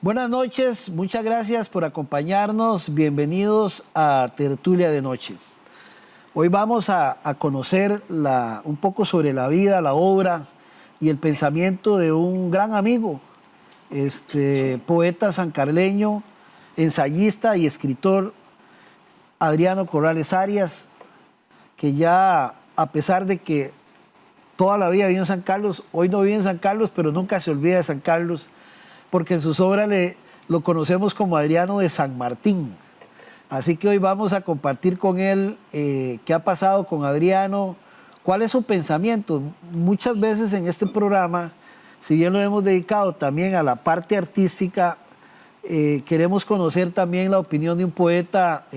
Buenas noches, muchas gracias por acompañarnos. Bienvenidos a Tertulia de Noche. Hoy vamos a conocer un poco sobre la vida, la obra y el pensamiento de un gran amigo, poeta sancarleño, ensayista y escritor, Adriano Corrales Arias, que ya, a pesar de que toda la vida vivió en San Carlos, hoy no vive en San Carlos, pero nunca se olvida de San Carlos, porque en sus obras lo conocemos como Adriano de San Martín. Así que hoy vamos a compartir con él qué ha pasado con Adriano, cuál es su pensamiento. Muchas veces en este programa, si bien lo hemos dedicado también a la parte artística, queremos conocer también la opinión de un poeta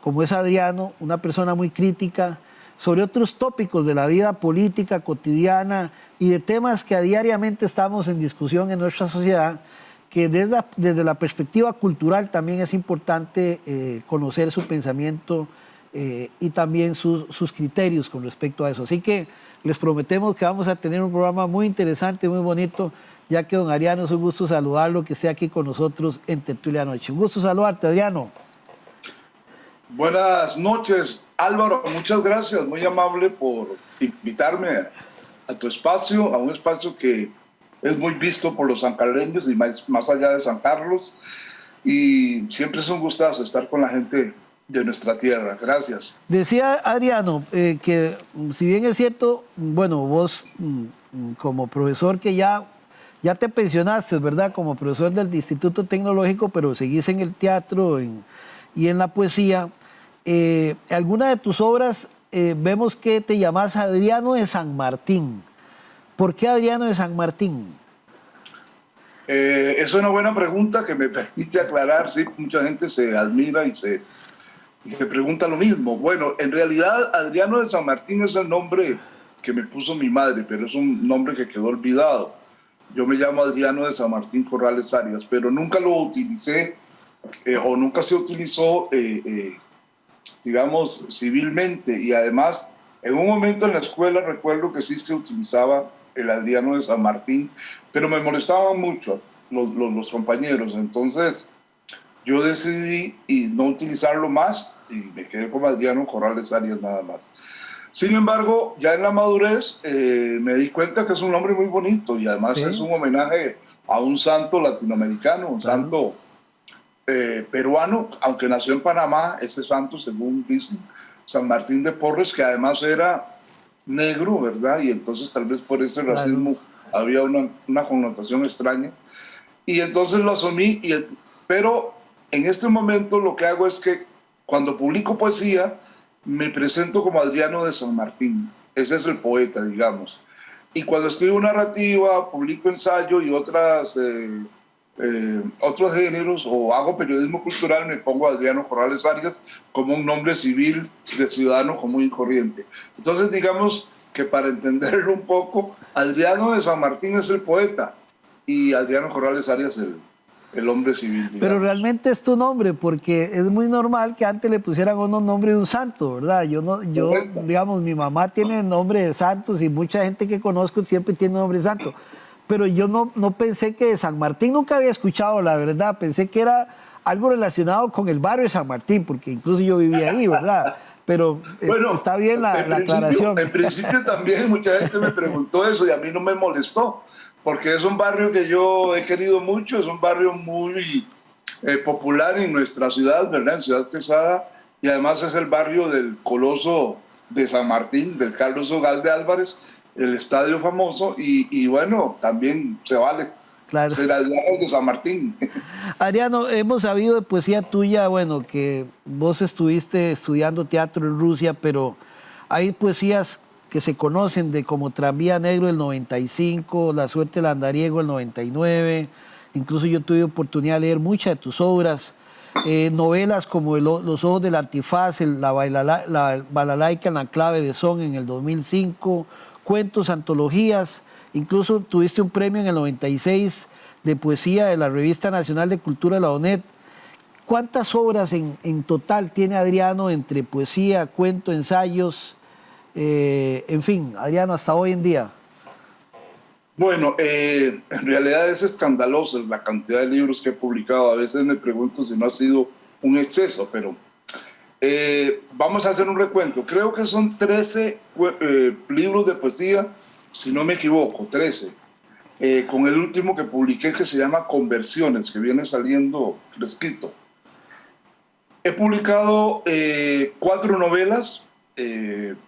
como es Adriano, una persona muy crítica, sobre otros tópicos de la vida política cotidiana y de temas que diariamente estamos en discusión en nuestra sociedad, que desde la perspectiva cultural también es importante conocer su pensamiento y también sus criterios con respecto a eso. Así que les prometemos que vamos a tener un programa muy interesante, muy bonito, ya que don Adriano, es un gusto saludarlo, que esté aquí con nosotros en Tertulia Noche. Un gusto saludarte, Adriano. Buenas noches, Álvaro, muchas gracias, muy amable por invitarme a tu espacio, a un espacio que es muy visto por los sancarleños y más allá de San Carlos, y siempre es un gustazo estar con la gente de nuestra tierra. Gracias. Decía Adriano que si bien es cierto, bueno, vos como profesor que ya te pensionaste, ¿verdad? Como profesor del Instituto Tecnológico, pero seguís en el teatro y en la poesía. Alguna de tus obras vemos que te llamas Adriano de San Martín. ¿Por qué Adriano de San Martín? Es una buena pregunta que me permite aclarar, sí, mucha gente se admira y se pregunta lo mismo. Bueno, en realidad Adriano de San Martín es el nombre que me puso mi madre, pero es un nombre que quedó olvidado. Yo me llamo Adriano de San Martín Corrales Arias, pero nunca lo utilicé o nunca se utilizó digamos, civilmente, y además, en un momento en la escuela recuerdo que sí se utilizaba el Adriano de San Martín, pero me molestaban mucho los compañeros, entonces yo decidí no utilizarlo más y me quedé como Adriano Corrales Arias nada más. Sin embargo, ya en la madurez me di cuenta que es un nombre muy bonito y además sí, es un homenaje a un santo latinoamericano, un santo peruano, aunque nació en Panamá, ese santo, según dicen, San Martín de Porres, que además era negro, ¿verdad? Y entonces tal vez por ese racismo había una connotación extraña. Y entonces lo asumí, pero en este momento lo que hago es que cuando publico poesía, me presento como Adriano de San Martín. Ese es el poeta, digamos. Y cuando escribo narrativa, publico ensayo y otros géneros o hago periodismo cultural, me pongo Adriano Corrales Arias como un nombre civil de ciudadano común y corriente. Entonces digamos que para entenderlo un poco, Adriano de San Martín es el poeta y Adriano Corrales Arias el hombre civil, digamos. Pero realmente es tu nombre, porque es muy normal que antes le pusieran unos nombre de un santo, ¿verdad? Digamos, mi mamá tiene nombre de santos y mucha gente que conozco siempre tiene nombre de santo. Pero yo no pensé que de San Martín, nunca había escuchado, la verdad. Pensé que era algo relacionado con el barrio de San Martín, porque incluso yo vivía ahí, ¿verdad? Pero bueno, está bien la aclaración. En principio también mucha gente me preguntó eso y a mí no me molestó, porque es un barrio que yo he querido mucho, es un barrio muy popular en nuestra ciudad, ¿verdad? En Ciudad Quesada, y además es el barrio del Coloso de San Martín, del Carlos Ugalde Álvarez, el estadio famoso, y bueno, también se vale. Claro. Ser Adriano de San Martín. Adriano, hemos sabido de poesía tuya, bueno, que vos estuviste estudiando teatro en Rusia, pero hay poesías que se conocen de como Tranvía Negro del 95, La Suerte del Andariego del 99, incluso yo tuve oportunidad de leer muchas de tus obras, novelas como Los Ojos del Antifaz, la Balalaica en la Clave de Son en el 2005, cuentos, antologías, incluso tuviste un premio en el 96 de poesía de la Revista Nacional de Cultura de la ONED. ¿Cuántas obras en total tiene Adriano entre poesía, cuento, ensayos? En fin, Adriano, hasta hoy en día. Bueno, en realidad es escandalosa la cantidad de libros que he publicado. A veces me pregunto si no ha sido un exceso, pero vamos a hacer un recuento. Creo que son 13 libros de poesía, si no me equivoco, 13. Con el último que publiqué que se llama Conversiones, que viene saliendo fresquito. He publicado 4 novelas, en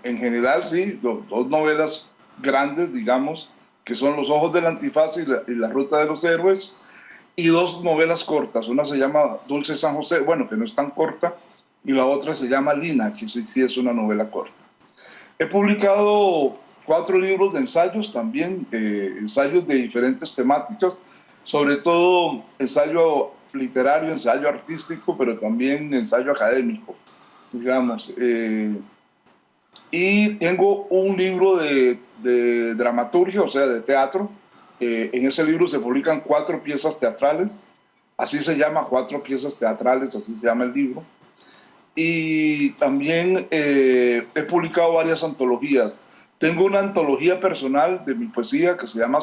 general, sí, dos novelas grandes, digamos, que son Los ojos del antifaz y la ruta de los héroes, y 2 novelas cortas. Una se llama Dulce San José, bueno, que no es tan corta, y la otra se llama Lina, que sí, sí es una novela corta. He publicado 4 libros de ensayos también, ensayos de diferentes temáticas, sobre todo ensayo literario, ensayo artístico, pero también ensayo académico, digamos. Y tengo un libro de dramaturgia, o sea, de teatro. En ese libro se publican 4 piezas teatrales, así se llama, 4 piezas teatrales, así se llama el libro. Y también he publicado varias antologías. Tengo una antología personal de mi poesía que se llama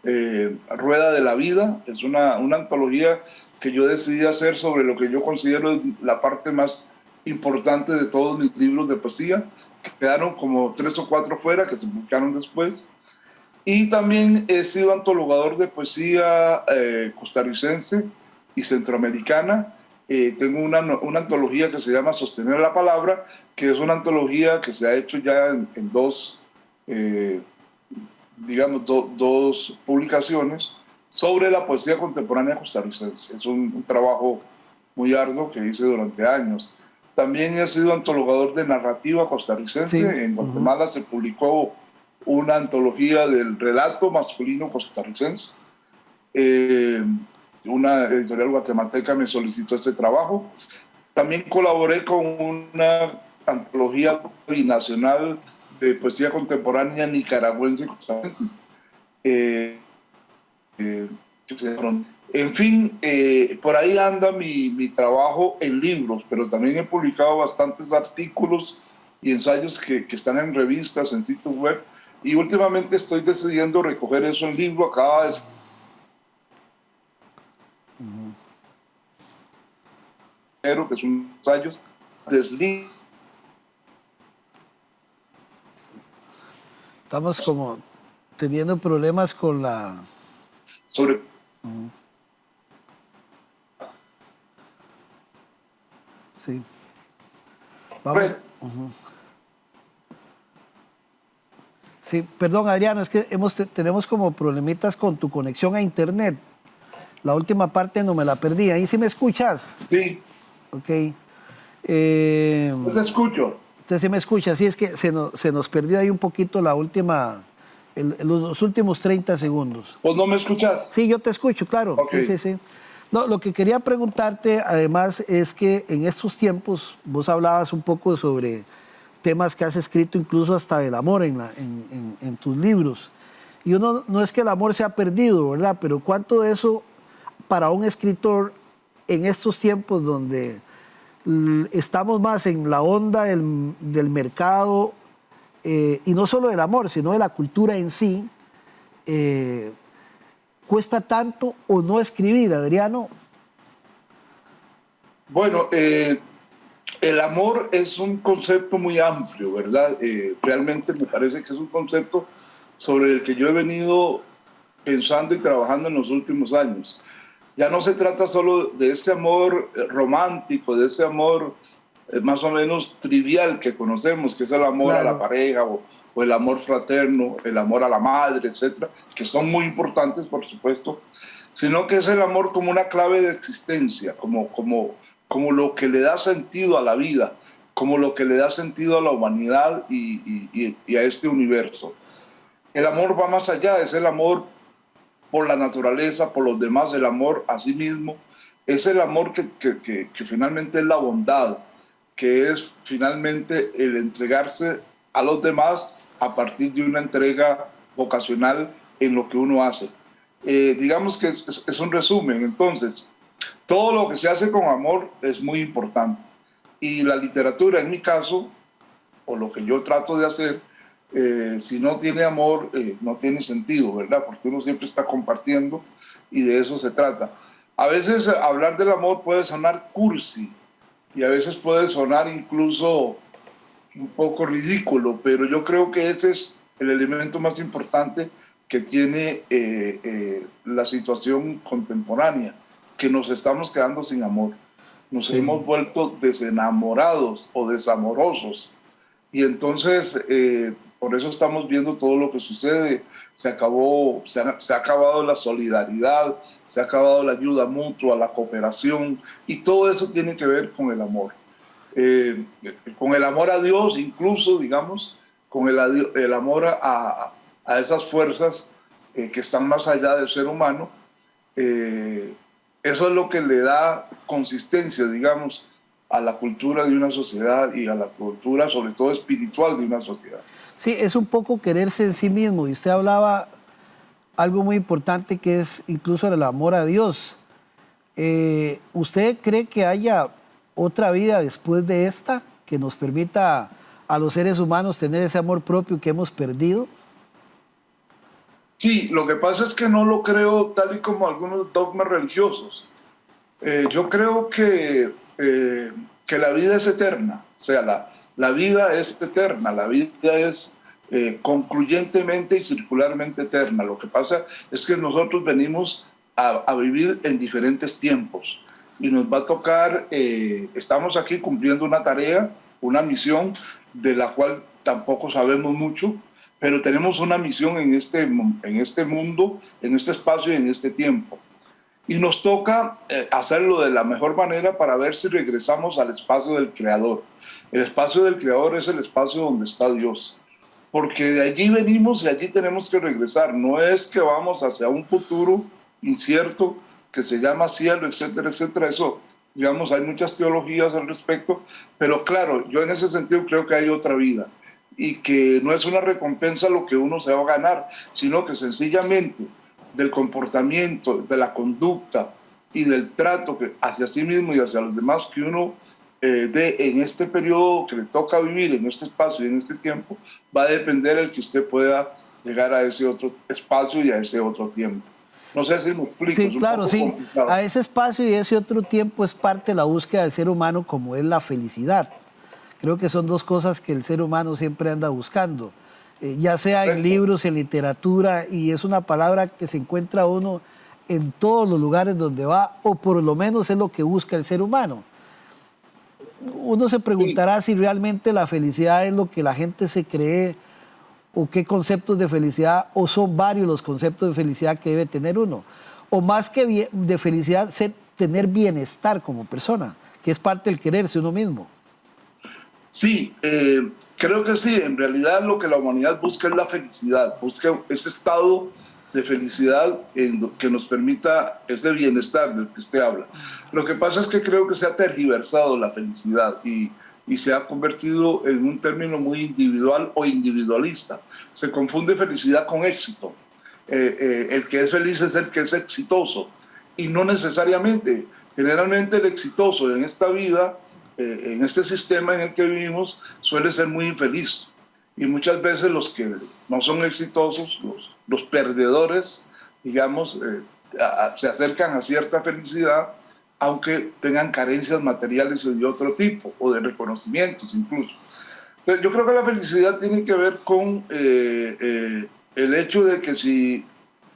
Rueda de la Vida. Es una antología que yo decidí hacer sobre lo que yo considero la parte más importante de todos mis libros de poesía. Quedaron como 3 o 4 fuera que se publicaron después. Y también he sido antologador de poesía costarricense y centroamericana. Tengo una antología que se llama Sostener la Palabra, que es una antología que se ha hecho ya en 2, digamos, dos publicaciones sobre la poesía contemporánea costarricense. Es un trabajo muy arduo que hice durante años. También he sido antologador de narrativa costarricense. Sí. En Guatemala se publicó una antología del relato masculino costarricense. Una editorial guatemalteca me solicitó ese trabajo. También colaboré con una antología binacional de poesía contemporánea nicaragüense y costarricense. En fin, por ahí anda mi trabajo en libros, pero también he publicado bastantes artículos y ensayos que están en revistas, en sitios web, y últimamente estoy decidiendo recoger eso en libro. Acaba de que son ensayos de Estamos como teniendo problemas con la... sobre... Sí. Vamos. Sí, perdón, Adriano, es que tenemos como problemitas con tu conexión a internet. La última parte no me la perdí. ¿Ahí sí me escuchas? Sí. Ok. Yo te escucho. Usted sí me escucha. Sí, es que se nos perdió ahí un poquito la última, los últimos 30 segundos. ¿Vos no me escuchas? Sí, yo te escucho, claro. Okay. Sí, sí, sí. No, lo que quería preguntarte, además, es que en estos tiempos vos hablabas un poco sobre temas que has escrito, incluso hasta del amor en tus libros. Y uno, no es que el amor se ha perdido, ¿verdad? Pero ¿cuánto de eso para un escritor en estos tiempos donde estamos más en la onda del mercado, y no solo del amor, sino de la cultura en sí, cuesta tanto o no escribir, Adriano? Bueno, el amor es un concepto muy amplio, ¿verdad? Realmente me parece que es un concepto sobre el que yo he venido pensando y trabajando en los últimos años. Ya no se trata solo de este amor romántico, de ese amor más o menos trivial que conocemos, que es el amor a la pareja o el amor fraterno, el amor a la madre, etcétera, que son muy importantes, por supuesto, sino que es el amor como una clave de existencia, como lo que le da sentido a la vida, como lo que le da sentido a la humanidad y a este universo. El amor va más allá, es el amor por la naturaleza, por los demás, el amor a sí mismo, es el amor que finalmente es la bondad, que es finalmente el entregarse a los demás a partir de una entrega vocacional en lo que uno hace. Digamos que es un resumen. Entonces, todo lo que se hace con amor es muy importante. Y la literatura, en mi caso, o lo que yo trato de hacer, Si no tiene amor, no tiene sentido, ¿verdad? Porque uno siempre está compartiendo y de eso se trata. A veces hablar del amor puede sonar cursi y a veces puede sonar incluso un poco ridículo, pero yo creo que ese es el elemento más importante que tiene la situación contemporánea, que nos estamos quedando sin amor. Nos Sí. hemos vuelto desenamorados o desamorosos. Y entonces, por eso estamos viendo todo lo que sucede. Se ha acabado la solidaridad, se ha acabado la ayuda mutua, la cooperación, y todo eso tiene que ver eh, con el amor a Dios, incluso, digamos, con el amor a esas fuerzas que están más allá del ser humano. Eh, Eso es lo que le da consistencia, digamos, a la cultura de una sociedad y a la cultura, sobre todo espiritual, de una sociedad. Sí, es un poco quererse en sí mismo. Y usted hablaba algo muy importante que es incluso el amor a Dios. ¿Usted cree que haya otra vida después de esta que nos permita a los seres humanos tener ese amor propio que hemos perdido? Sí, lo que pasa es que no lo creo tal y como algunos dogmas religiosos. Yo creo que la vida es eterna, o sea, la vida es eterna, la vida es concluyentemente y circularmente eterna. Lo que pasa es que nosotros venimos a vivir en diferentes tiempos y nos va a tocar, estamos aquí cumpliendo una tarea, una misión de la cual tampoco sabemos mucho, pero tenemos una misión en este mundo, en este espacio y en este tiempo. Y nos toca hacerlo de la mejor manera para ver si regresamos al espacio del Creador. El espacio del Creador es el espacio donde está Dios, porque de allí venimos y allí tenemos que regresar. No es que vamos hacia un futuro incierto que se llama cielo, etcétera, etcétera. Eso, digamos, hay muchas teologías al respecto, pero claro, yo en ese sentido creo que hay otra vida y que no es una recompensa lo que uno se va a ganar, sino que sencillamente del comportamiento, de la conducta y del trato que hacia sí mismo y hacia los demás que uno dé en este periodo que le toca vivir, en este espacio y en este tiempo, va a depender el que usted pueda llegar a ese otro espacio y a ese otro tiempo. No sé si me explico, Sí, es un claro, poco sí. complicado. A ese espacio y ese otro tiempo es parte de la búsqueda del ser humano como es la felicidad. Creo que son dos cosas que el ser humano siempre anda buscando, ya sea en Correcto. libros, en literatura, y es una palabra que se encuentra uno en todos los lugares donde va, o por lo menos es lo que busca el ser humano. Uno se Sí. preguntará si realmente la felicidad es lo que la gente se cree o qué conceptos de felicidad, o son varios los conceptos de felicidad que debe tener uno. O más que de felicidad, tener bienestar como persona, que es parte del quererse uno mismo. Sí, creo que sí. En realidad lo que la humanidad busca es la felicidad, busca ese estado de felicidad que nos permita ese bienestar del que usted habla. Lo que pasa es que creo que se ha tergiversado la felicidad y se ha convertido en un término muy individual o individualista. Se confunde felicidad con éxito. El que es feliz es el que es exitoso y no necesariamente. Generalmente el exitoso en esta vida, en este sistema en el que vivimos, suele ser muy infeliz. Y muchas veces los que no son exitosos, los perdedores, digamos, se acercan a cierta felicidad, aunque tengan carencias materiales de otro tipo, o de reconocimientos incluso. Pero yo creo que la felicidad tiene que ver con el hecho de que si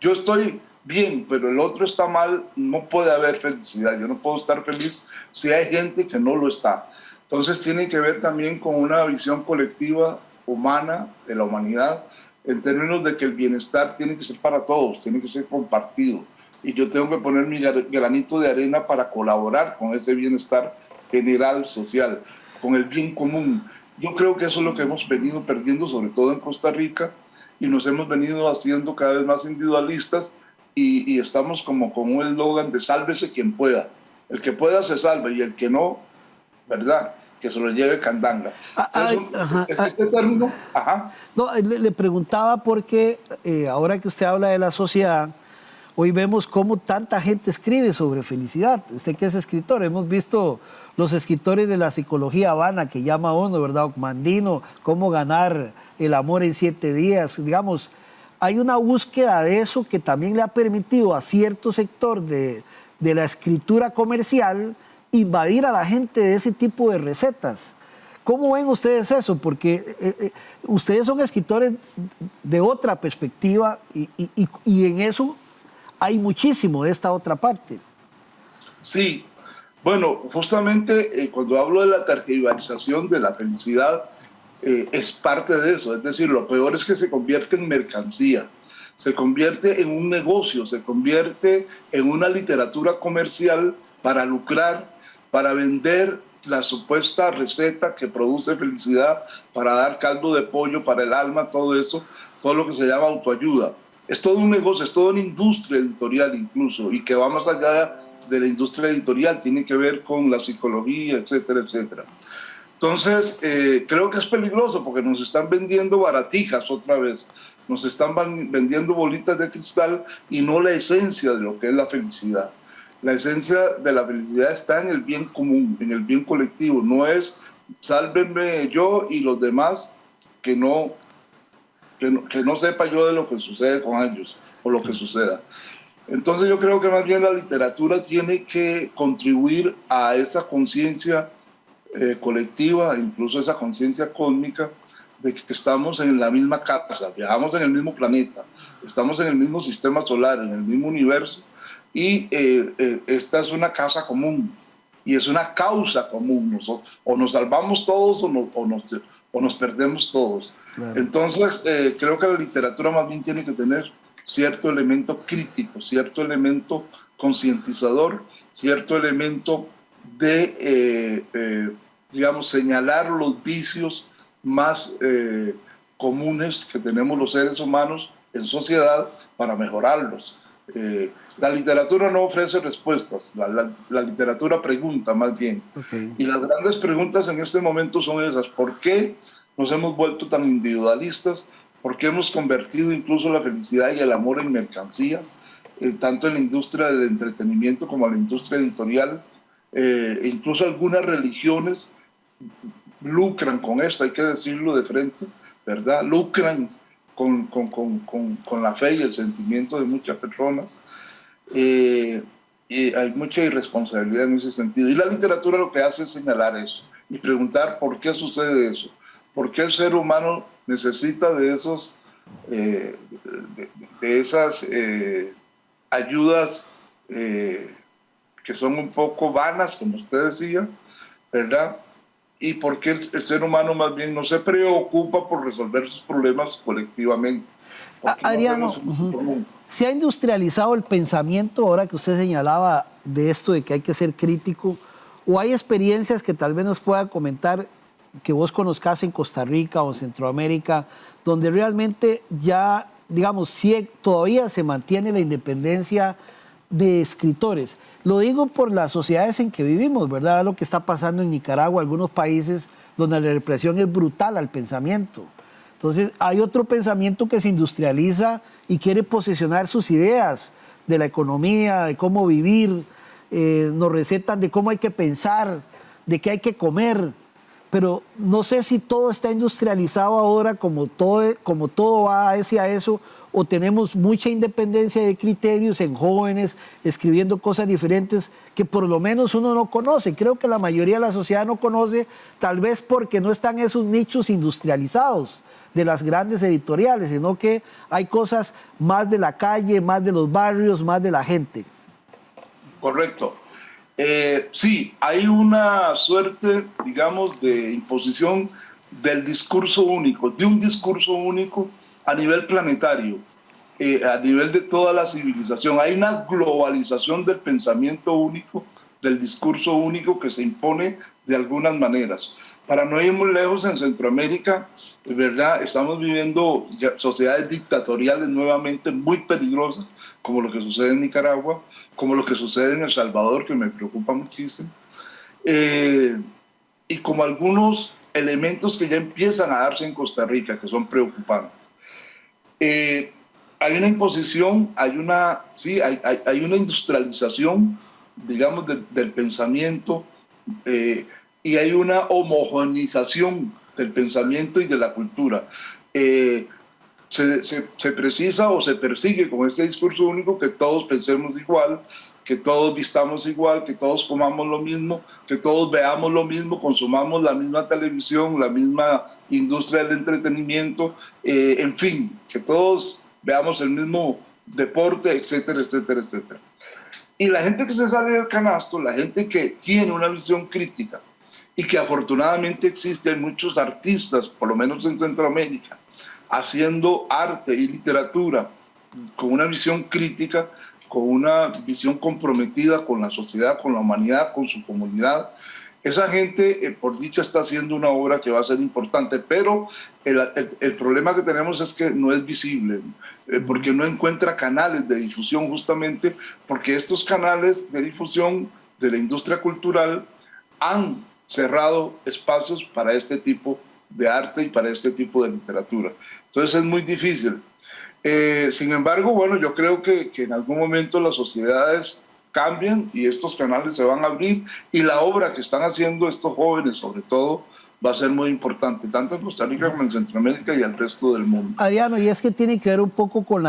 yo estoy bien, pero el otro está mal, no puede haber felicidad. Yo no puedo estar feliz si hay gente que no lo está. Entonces tiene que ver también con una visión colectiva humana de la humanidad en términos de que el bienestar tiene que ser para todos, tiene que ser compartido. Y yo tengo que poner mi granito de arena para colaborar con ese bienestar general, social, con el bien común. Yo creo que eso es lo que hemos venido perdiendo, sobre todo en Costa Rica, y nos hemos venido haciendo cada vez más individualistas y estamos como con un eslogan de sálvese quien pueda. El que pueda se salve y el que no, ¿verdad? Que se lo lleve candanga. Entonces, este término, ajá. No, le preguntaba porque ahora que usted habla de la sociedad, hoy vemos cómo tanta gente escribe sobre felicidad. Usted que es escritor, hemos visto los escritores de la psicología vana que llama a uno, ¿verdad? Mandino, cómo ganar el amor en 7 días. Digamos, hay una búsqueda de eso que también le ha permitido a cierto sector de la escritura comercial invadir a la gente de ese tipo de recetas. ¿Cómo ven ustedes eso? Porque ustedes son escritores de otra perspectiva y en eso hay muchísimo de esta otra parte. Sí, bueno, justamente cuando hablo de la tergiversación de la felicidad, es parte de eso. Es decir, lo peor es que se convierte en mercancía, se convierte en un negocio, se convierte en una literatura comercial para lucrar, para vender la supuesta receta que produce felicidad, para dar caldo de pollo para el alma, todo eso, todo lo que se llama autoayuda. Es todo un negocio, es toda una industria editorial incluso, y que va más allá de la industria editorial, tiene que ver con la psicología, etcétera, etcétera. Entonces, creo que es peligroso porque nos están vendiendo baratijas otra vez, nos están vendiendo bolitas de cristal y no la esencia de lo que es la felicidad. La esencia de la felicidad está en el bien común, en el bien colectivo. No es sálvenme yo y los demás que no sepa yo de lo que sucede con ellos o lo que suceda. Entonces yo creo que más bien la literatura tiene que contribuir a esa conciencia colectiva, incluso esa conciencia cósmica de que estamos en la misma casa, viajamos en el mismo planeta, estamos en el mismo sistema solar, en el mismo universo, y esta es una casa común y es una causa común. O nos salvamos todos o nos perdemos todos. Claro. Entonces, creo que la literatura más bien tiene que tener cierto elemento crítico, cierto elemento concientizador, cierto elemento de, digamos, señalar los vicios más comunes que tenemos los seres humanos en sociedad para mejorarlos. La literatura no ofrece respuestas, la literatura pregunta más bien. Okay. Y las grandes preguntas en este momento son esas: ¿por qué nos hemos vuelto tan individualistas? ¿Por qué hemos convertido incluso la felicidad y el amor en mercancía? Tanto en la industria del entretenimiento como en la industria editorial. Incluso algunas religiones lucran con esto, hay que decirlo de frente, ¿verdad? Lucran con la fe y el sentimiento de muchas personas. Y hay mucha irresponsabilidad en ese sentido. Y la literatura lo que hace es señalar eso y preguntar por qué sucede eso, por qué el ser humano necesita de esos, de esas ayudas que son un poco vanas, como usted decía, ¿verdad? Y por qué el ser humano más bien no se preocupa por resolver sus problemas colectivamente. Adriano, se ha industrializado el pensamiento, ahora que usted señalaba de esto de que hay que ser crítico, o hay experiencias que tal vez nos pueda comentar que vos conozcas en Costa Rica o en Centroamérica, donde realmente ya, digamos, sí, todavía se mantiene la independencia de escritores. Lo digo por las sociedades en que vivimos, ¿verdad? Lo que está pasando en Nicaragua, algunos países donde la represión es brutal al pensamiento. Entonces, hay otro pensamiento que se industrializa y quiere posesionar sus ideas de la economía, de cómo vivir, nos recetan de cómo hay que pensar, de qué hay que comer. Pero no sé si todo está industrializado ahora, como todo va hacia eso, o tenemos mucha independencia de criterios en jóvenes, escribiendo cosas diferentes que por lo menos uno no conoce. Creo que la mayoría de la sociedad no conoce, tal vez porque no están esos nichos industrializados de las grandes editoriales, sino que hay cosas más de la calle, más de los barrios, más de la gente. Correcto. Sí, hay una suerte, digamos, de imposición del discurso único, de un discurso único a nivel planetario, a nivel de toda la civilización. Hay una globalización del pensamiento único, del discurso único que se impone de algunas maneras. Para no ir muy lejos, en Centroamérica, ¿verdad?, estamos viviendo sociedades dictatoriales nuevamente muy peligrosas, como lo que sucede en Nicaragua, como lo que sucede en El Salvador, que me preocupa muchísimo, y como algunos elementos que ya empiezan a darse en Costa Rica, que son preocupantes. hay una imposición, hay una industrialización, digamos, del pensamiento, y hay una homogeneización del pensamiento y de la cultura. Se precisa o se persigue con este discurso único que todos pensemos igual, que todos vistamos igual, que todos comamos lo mismo, que todos veamos lo mismo, consumamos la misma televisión, la misma industria del entretenimiento, en fin, que todos veamos el mismo deporte, etcétera, etcétera, etcétera. Y la gente que se sale del canasto, la gente que tiene una visión crítica y que afortunadamente existe, hay muchos artistas, por lo menos en Centroamérica, haciendo arte y literatura con una visión crítica, con una visión comprometida con la sociedad, con la humanidad, con su comunidad. Esa gente, por dicha, está haciendo una obra que va a ser importante, pero el problema que tenemos es que no es visible, porque no encuentra canales de difusión, justamente porque estos canales de difusión de la industria cultural han cerrado espacios para este tipo de arte y para este tipo de literatura. Entonces es muy difícil. Sin embargo, bueno, yo creo que en algún momento las sociedades cambian y estos canales se van a abrir, y la obra que están haciendo estos jóvenes, sobre todo, va a ser muy importante, tanto en Costa Rica como en Centroamérica y el resto del mundo. Adriano, y es que tiene que ver un poco con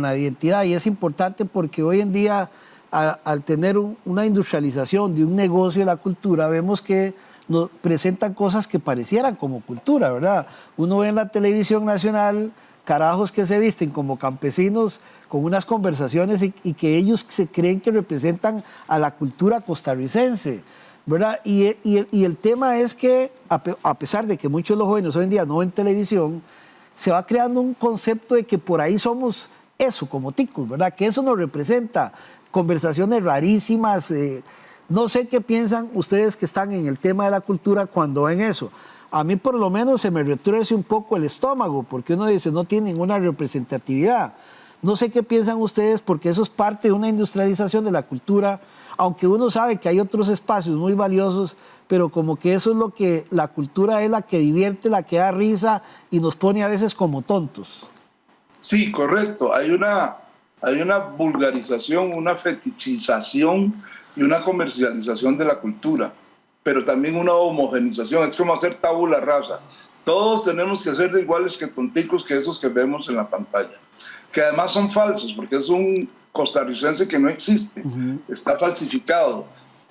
la identidad, y es importante porque hoy en día, al tener una industrialización de un negocio de la cultura, vemos que nos presentan cosas que parecieran como cultura, ¿verdad? Uno ve en la televisión nacional carajos que se visten como campesinos con unas conversaciones y que ellos se creen que representan a la cultura costarricense, ¿verdad? Y el tema es que, a pesar de que muchos de los jóvenes hoy en día no ven televisión, se va creando un concepto de que por ahí somos eso, como ticos, ¿verdad? Que eso nos representa conversaciones rarísimas. No sé qué piensan ustedes que están en el tema de la cultura cuando ven eso. A mí por lo menos se me retuerce un poco el estómago, porque uno dice, no tiene ninguna representatividad. No sé qué piensan ustedes, porque eso es parte de una industrialización de la cultura, aunque uno sabe que hay otros espacios muy valiosos, pero como que eso es lo que la cultura es, la que divierte, la que da risa y nos pone a veces como tontos. Sí, correcto. Hay una vulgarización, una fetichización y una comercialización de la cultura, pero también una homogenización. Es como hacer tabula rasa. Todos tenemos que ser iguales que tonticos que esos que vemos en la pantalla, que además son falsos, porque es un costarricense que no existe, está falsificado,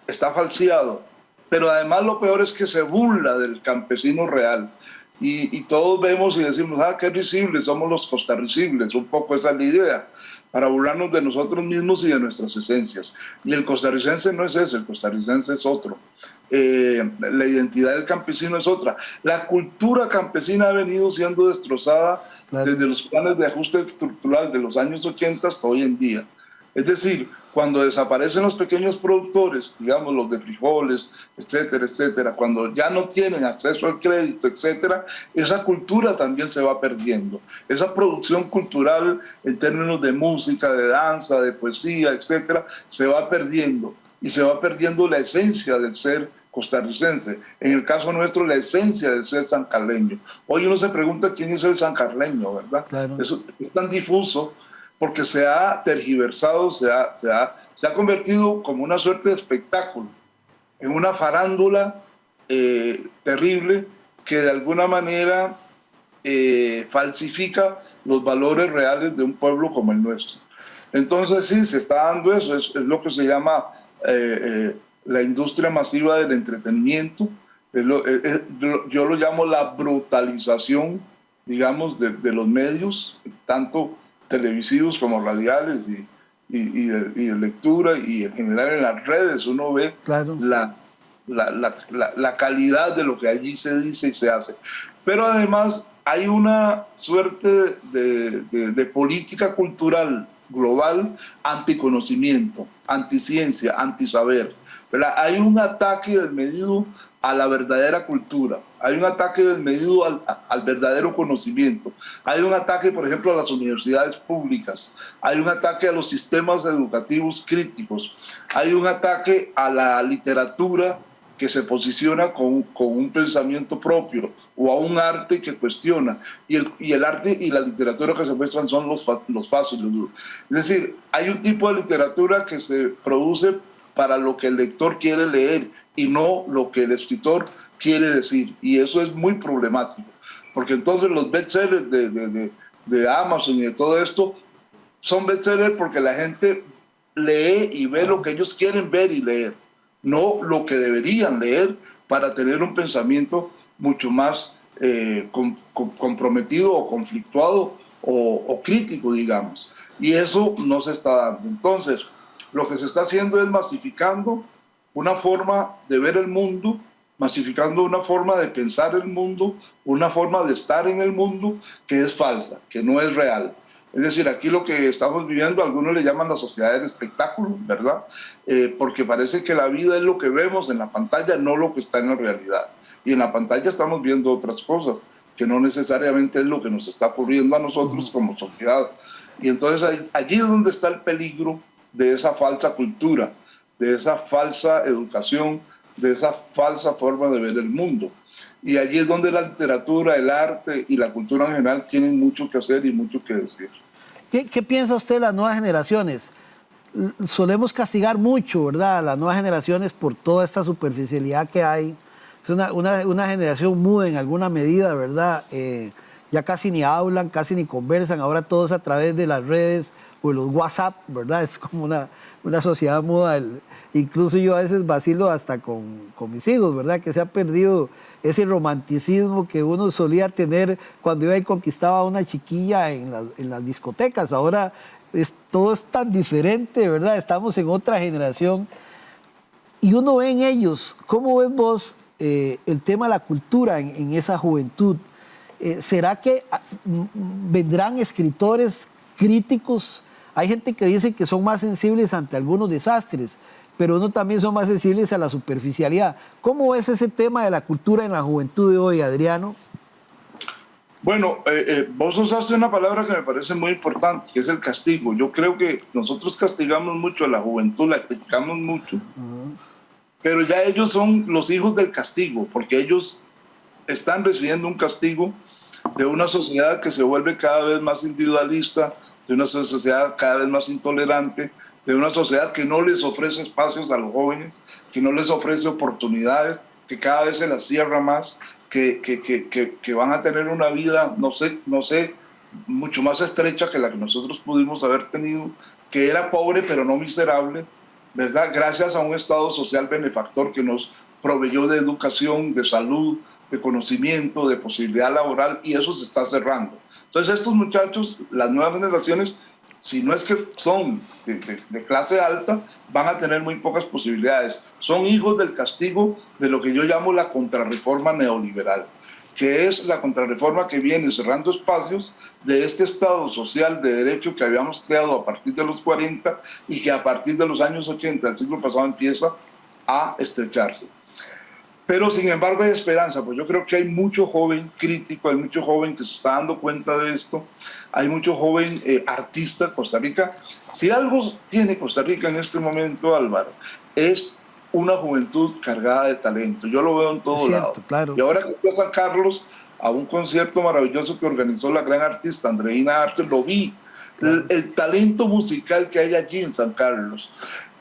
está falseado, pero además lo peor es que se burla del campesino real. Y todos vemos y decimos, qué risibles, somos los costarricibles, un poco esa es la idea, para burlarnos de nosotros mismos y de nuestras esencias. Y el costarricense no es ese, el costarricense es otro. La identidad del campesino es otra. La cultura campesina ha venido siendo destrozada desde los planes de ajuste estructural de los años 80 hasta hoy en día. Es decir, cuando desaparecen los pequeños productores, digamos los de frijoles, etcétera, etcétera, cuando ya no tienen acceso al crédito, etcétera, esa cultura también se va perdiendo. Esa producción cultural en términos de música, de danza, de poesía, etcétera, se va perdiendo, y se va perdiendo la esencia del ser costarricense. En el caso nuestro, la esencia del ser sancarleño. Hoy uno se pregunta quién es el sancarleño, ¿verdad? Claro. Eso es tan difuso, porque se ha tergiversado, se ha convertido como una suerte de espectáculo, en una farándula terrible que de alguna manera falsifica los valores reales de un pueblo como el nuestro. Entonces sí, se está dando eso, es lo que se llama la industria masiva del entretenimiento. Yo lo llamo la brutalización, digamos, de los medios, tanto televisivos como radiales y de lectura, y en general en las redes uno ve claro. la calidad de lo que allí se dice y se hace. Pero además hay una suerte de política cultural global anticonocimiento, anticiencia, antisaber, ¿verdad? Hay un ataque desmedido a la verdadera cultura, hay un ataque desmedido al verdadero conocimiento, hay un ataque, por ejemplo, a las universidades públicas, hay un ataque a los sistemas educativos críticos, hay un ataque a la literatura que se posiciona con un pensamiento propio o a un arte que cuestiona. Y el arte y la literatura que se muestran son los fáciles. Es decir, hay un tipo de literatura que se produce para lo que el lector quiere leer y no lo que el escritor quiere decir. Y eso es muy problemático, porque entonces los bestsellers de Amazon y de todo esto son bestsellers porque la gente lee y ve lo que ellos quieren ver y leer, no lo que deberían leer para tener un pensamiento mucho más comprometido o conflictuado o crítico, digamos. Y eso no se está dando. Entonces, lo que se está haciendo es masificando una forma de ver el mundo, masificando una forma de pensar el mundo, una forma de estar en el mundo que es falsa, que no es real. Es decir, aquí lo que estamos viviendo, algunos le llaman la sociedad del espectáculo, ¿verdad? Porque parece que la vida es lo que vemos en la pantalla, no lo que está en la realidad. Y en la pantalla estamos viendo otras cosas, que no necesariamente es lo que nos está ocurriendo a nosotros como sociedad. Y entonces allí es donde está el peligro de esa falsa cultura, de esa falsa educación, de esa falsa forma de ver el mundo. Y allí es donde la literatura, el arte y la cultura en general tienen mucho que hacer y mucho que decir. ¿Qué piensa usted de las nuevas generaciones? Solemos castigar mucho, ¿verdad?, a las nuevas generaciones por toda esta superficialidad que hay. Es una generación muda en alguna medida, ¿verdad? Ya casi ni hablan, casi ni conversan, ahora todos a través de las redes o de los WhatsApp, ¿verdad? Es como una sociedad muda. Incluso yo a veces vacilo hasta con mis hijos, ¿verdad? Que se ha perdido ese romanticismo que uno solía tener cuando iba y conquistaba a una chiquilla en las discotecas. Ahora todo es tan diferente, ¿verdad? Estamos en otra generación. Y uno ve en ellos, ¿cómo ves vos el tema de la cultura en esa juventud? ¿Será que vendrán escritores críticos? Hay gente que dice que son más sensibles ante algunos desastres, pero uno también son más sensibles a la superficialidad. ¿Cómo ves ese tema de la cultura en la juventud de hoy, Adriano? Bueno, vos usaste una palabra que me parece muy importante, que es el castigo. Yo creo que nosotros castigamos mucho a la juventud, la criticamos mucho, pero ya ellos son los hijos del castigo, porque ellos están recibiendo un castigo de una sociedad que se vuelve cada vez más individualista, de una sociedad cada vez más intolerante, de una sociedad que no les ofrece espacios a los jóvenes, que no les ofrece oportunidades, que cada vez se las cierra más, que van a tener una vida, no sé, mucho más estrecha que la que nosotros pudimos haber tenido, que era pobre pero no miserable, ¿verdad? Gracias a un Estado social benefactor que nos proveyó de educación, de salud, de conocimiento, de posibilidad laboral, y eso se está cerrando. Entonces estos muchachos, las nuevas generaciones, si no es que son de clase alta, van a tener muy pocas posibilidades. Son hijos del castigo de lo que yo llamo la contrarreforma neoliberal, que es la contrarreforma que viene cerrando espacios de este Estado social de derecho que habíamos creado a partir de los 40 y que a partir de los años 80 del siglo pasado empieza a estrecharse. Pero sin embargo hay esperanza, pues yo creo que hay mucho joven crítico, hay mucho joven que se está dando cuenta de esto, hay mucho joven artista. Costa Rica, si algo tiene Costa Rica en este momento, Álvaro, es una juventud cargada de talento. Yo lo veo en todos lados. Claro. Y ahora que fui a San Carlos a un concierto maravilloso que organizó la gran artista Andreina Artes, lo vi. Claro. El talento musical que hay allí en San Carlos.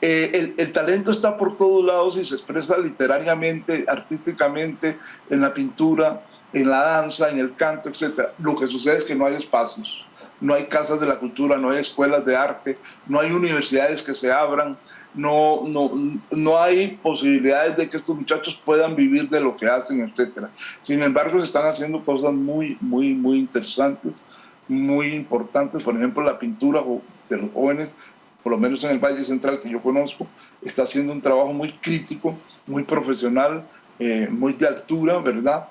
El talento está por todos lados y se expresa literariamente, artísticamente, en la pintura, en la danza, en el canto, etc. Lo que sucede es que no hay espacios, no hay casas de la cultura, no hay escuelas de arte, no hay universidades que se abran, no hay posibilidades de que estos muchachos puedan vivir de lo que hacen, etc. Sin embargo, se están haciendo cosas muy, muy, muy interesantes, muy importantes. Por ejemplo, la pintura de los jóvenes, por lo menos en el Valle Central que yo conozco, está haciendo un trabajo muy crítico, muy profesional, muy de altura, ¿verdad?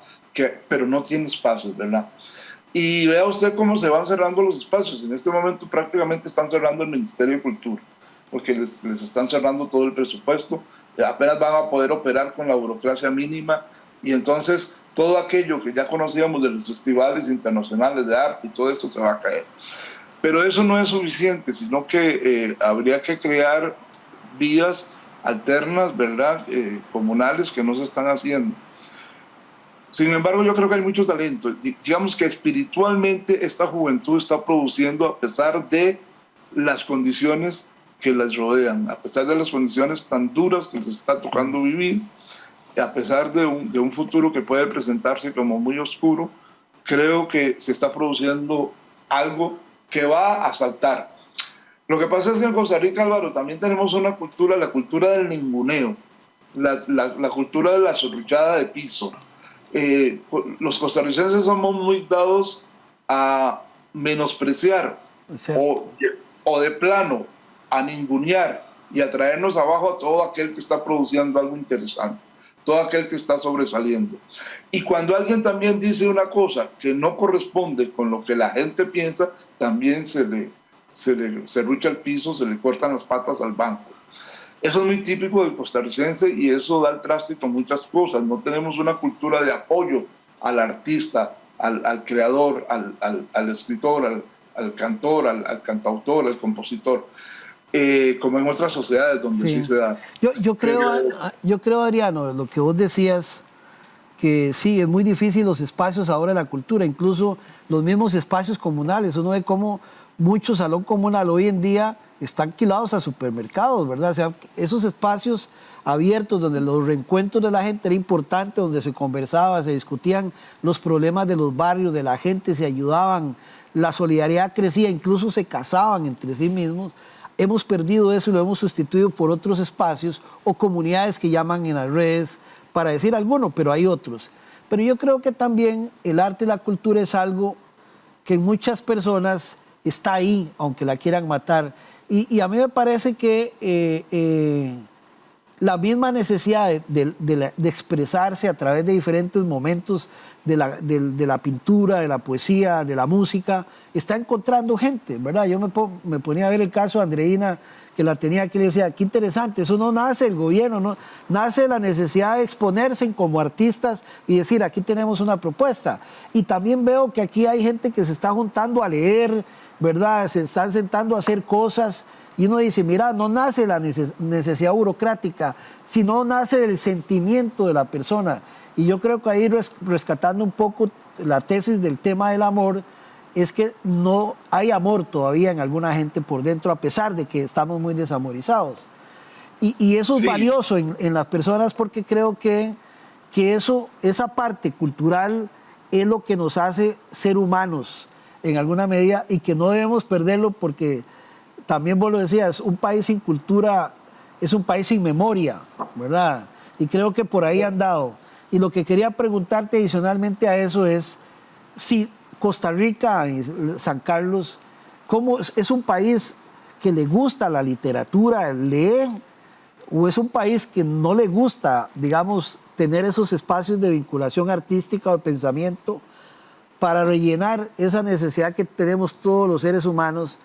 Pero no tiene espacios, ¿verdad? Y vea usted cómo se van cerrando los espacios. En este momento prácticamente están cerrando el Ministerio de Cultura, porque les están cerrando todo el presupuesto, apenas van a poder operar con la burocracia mínima, y entonces todo aquello que ya conocíamos de los festivales internacionales de arte y todo eso se va a caer. Pero eso no es suficiente, sino que habría que crear vías alternas, ¿verdad? Comunales que no se están haciendo. Sin embargo, yo creo que hay mucho talento. Digamos que espiritualmente esta juventud está produciendo a pesar de las condiciones que las rodean, a pesar de las condiciones tan duras que les está tocando vivir, a pesar de un futuro que puede presentarse como muy oscuro, creo que se está produciendo algo que va a saltar. Lo que pasa es que en Costa Rica, Álvaro, también tenemos una cultura, la cultura del ninguneo, la cultura de la zorruchada de piso. Los costarricenses somos muy dados a menospreciar o de plano a ningunear y a traernos abajo a todo aquel que está produciendo algo interesante, todo aquel que está sobresaliendo. Y cuando alguien también dice una cosa que no corresponde con lo que la gente piensa, también se rucha el piso, se le cortan las patas al banco. Eso es muy típico del costarricense y eso da el traste con muchas cosas. No tenemos una cultura de apoyo al artista, al creador, al escritor, al cantor, al cantautor, al compositor, como en otras sociedades donde sí se da. Yo creo, Adriano, lo que vos decías, que sí, es muy difícil los espacios ahora de la cultura, incluso los mismos espacios comunales. Uno ve cómo mucho salón comunal hoy en día están alquilados a supermercados, ¿verdad? O sea, esos espacios abiertos donde los reencuentros de la gente era importante, donde se conversaba, se discutían los problemas de los barrios, de la gente, se ayudaban, la solidaridad crecía, incluso se casaban entre sí mismos. Hemos perdido eso y lo hemos sustituido por otros espacios o comunidades que llaman en las redes, para decir algunos, pero hay otros. Pero yo creo que también el arte y la cultura es algo que en muchas personas está ahí, aunque la quieran matar. Y a mí me parece que la misma necesidad de expresarse a través de diferentes momentos de la pintura, de la poesía, de la música, está encontrando gente, ¿verdad? Yo me ponía a ver el caso de Andreina, que la tenía aquí, y le decía, qué interesante, eso no nace del gobierno, no, nace de la necesidad de exponerse como artistas y decir, aquí tenemos una propuesta. Y también veo que aquí hay gente que se está juntando a leer, ¿verdad? Se están sentando a hacer cosas y uno dice, mira, no nace la necesidad burocrática, sino nace del sentimiento de la persona. Y yo creo que ahí rescatando un poco la tesis del tema del amor, es que no hay amor todavía en alguna gente por dentro, a pesar de que estamos muy desamorizados. Y eso es valioso en las personas, porque creo que esa parte cultural es lo que nos hace ser humanos en alguna medida y que no debemos perderlo, porque también vos lo decías, un país sin cultura es un país sin memoria, ¿verdad? Y creo que por ahí han dado. Y lo que quería preguntarte adicionalmente a eso es si Costa Rica y San Carlos, ¿cómo es un país que le gusta la literatura, lee, o es un país que no le gusta, digamos, tener esos espacios de vinculación artística o de pensamiento para rellenar esa necesidad que tenemos todos los seres humanos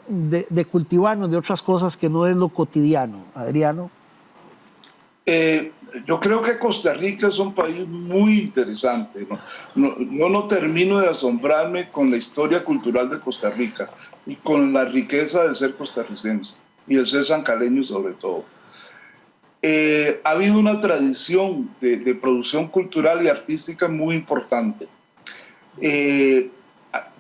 de cultivarnos de otras cosas que no es lo cotidiano? Adriano. Yo creo que Costa Rica es un país muy interesante. No termino de asombrarme con la historia cultural de Costa Rica y con la riqueza de ser costarricense y el ser sancaleño sobre todo. Ha habido una tradición de producción cultural y artística muy importante.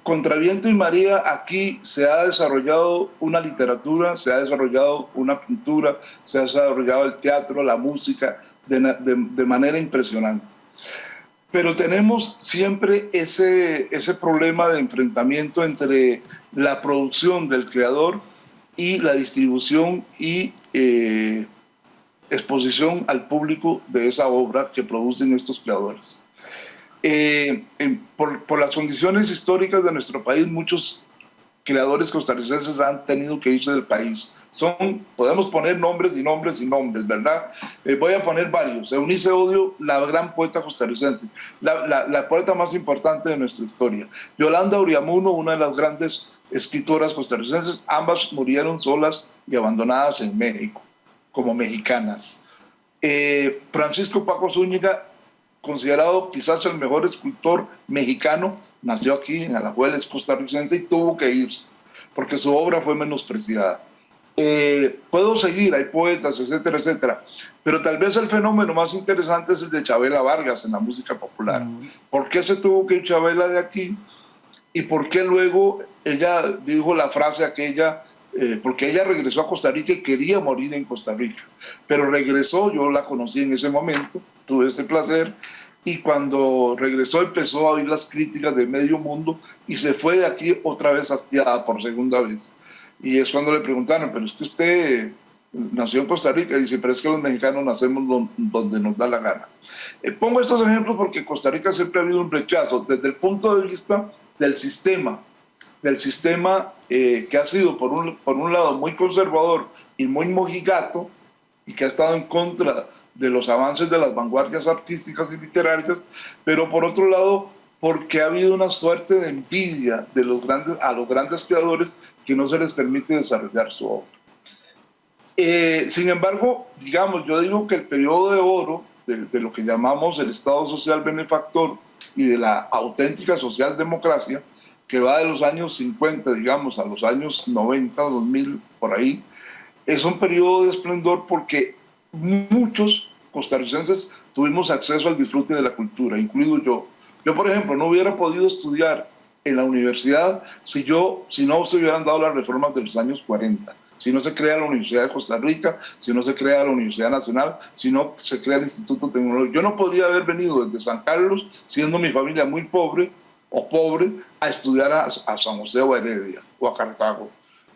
Contra viento y María, aquí se ha desarrollado una literatura, se ha desarrollado una pintura, se ha desarrollado el teatro, la música, de manera impresionante. Pero tenemos siempre ese problema de enfrentamiento entre la producción del creador y la distribución y exposición al público de esa obra que producen estos creadores. Por las condiciones históricas de nuestro país, muchos creadores costarricenses han tenido que irse del país. Podemos poner nombres y nombres y nombres, ¿verdad? Voy a poner varios. Eunice Odio, la gran poeta costarricense, la poeta más importante de nuestra historia. Yolanda Uriamuno, una de las grandes escritoras costarricenses, ambas murieron solas y abandonadas en México, como mexicanas. Francisco Paco Zúñiga, considerado quizás el mejor escultor mexicano, nació aquí en Alajuela, es costarricense y tuvo que irse porque su obra fue menospreciada. Puedo seguir, hay poetas, etcétera, etcétera. Pero tal vez el fenómeno más interesante es el de Chabela Vargas en la música popular. ¿Por qué se tuvo que ir Chabela de aquí? ¿Y por qué luego ella dijo la frase aquella? Porque ella regresó a Costa Rica y quería morir en Costa Rica. Pero regresó, yo la conocí en ese momento, tuve ese placer, y cuando regresó empezó a oír las críticas de medio mundo y se fue de aquí otra vez hastiada por segunda vez. Y es cuando le preguntaron, pero es que usted nació en Costa Rica, y dice, pero es que los mexicanos nacemos donde nos da la gana. Pongo estos ejemplos porque en Costa Rica siempre ha habido un rechazo desde el punto de vista del sistema que ha sido por un lado muy conservador y muy mojigato, y que ha estado en contra de los avances de las vanguardias artísticas y literarias, pero por otro lado porque ha habido una suerte de envidia de a los grandes creadores que no se les permite desarrollar su obra. Sin embargo, digamos, yo digo que el periodo de oro de lo que llamamos el Estado social benefactor y de la auténtica socialdemocracia, que va de los años 50, digamos, a los años 90, 2000, por ahí, es un periodo de esplendor porque muchos costarricenses tuvimos acceso al disfrute de la cultura, incluido yo. Yo, por ejemplo, no hubiera podido estudiar en la universidad si no se hubieran dado las reformas de los años 40. Si no se crea la Universidad de Costa Rica, si no se crea la Universidad Nacional, si no se crea el Instituto Tecnológico. Yo no podría haber venido desde San Carlos, siendo mi familia muy pobre o pobre, a estudiar a San José o a Heredia o a Cartago,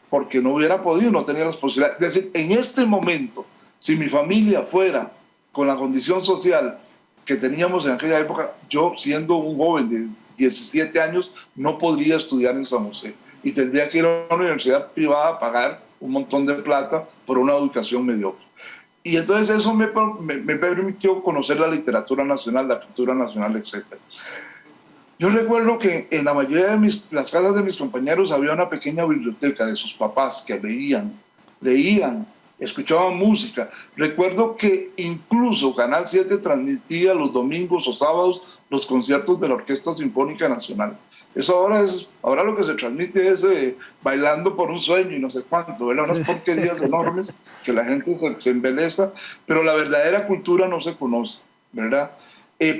porque no hubiera podido, no tenía las posibilidades. Es decir, en este momento, si mi familia fuera con la condición social que teníamos en aquella época, yo siendo un joven de 17 años no podría estudiar en San José y tendría que ir a una universidad privada a pagar un montón de plata por una educación mediocre. Y entonces eso me permitió conocer la literatura nacional, la cultura nacional, etc. Yo recuerdo que en la mayoría de las casas de mis compañeros había una pequeña biblioteca de sus papás que leían, escuchaban música. Recuerdo que incluso Canal 7 transmitía los domingos o sábados los conciertos de la Orquesta Sinfónica Nacional. Eso ahora lo que se transmite es bailando por un sueño y no sé cuánto, ¿verdad? Unas porquerías enormes que la gente se embeleza, pero la verdadera cultura no se conoce, ¿verdad?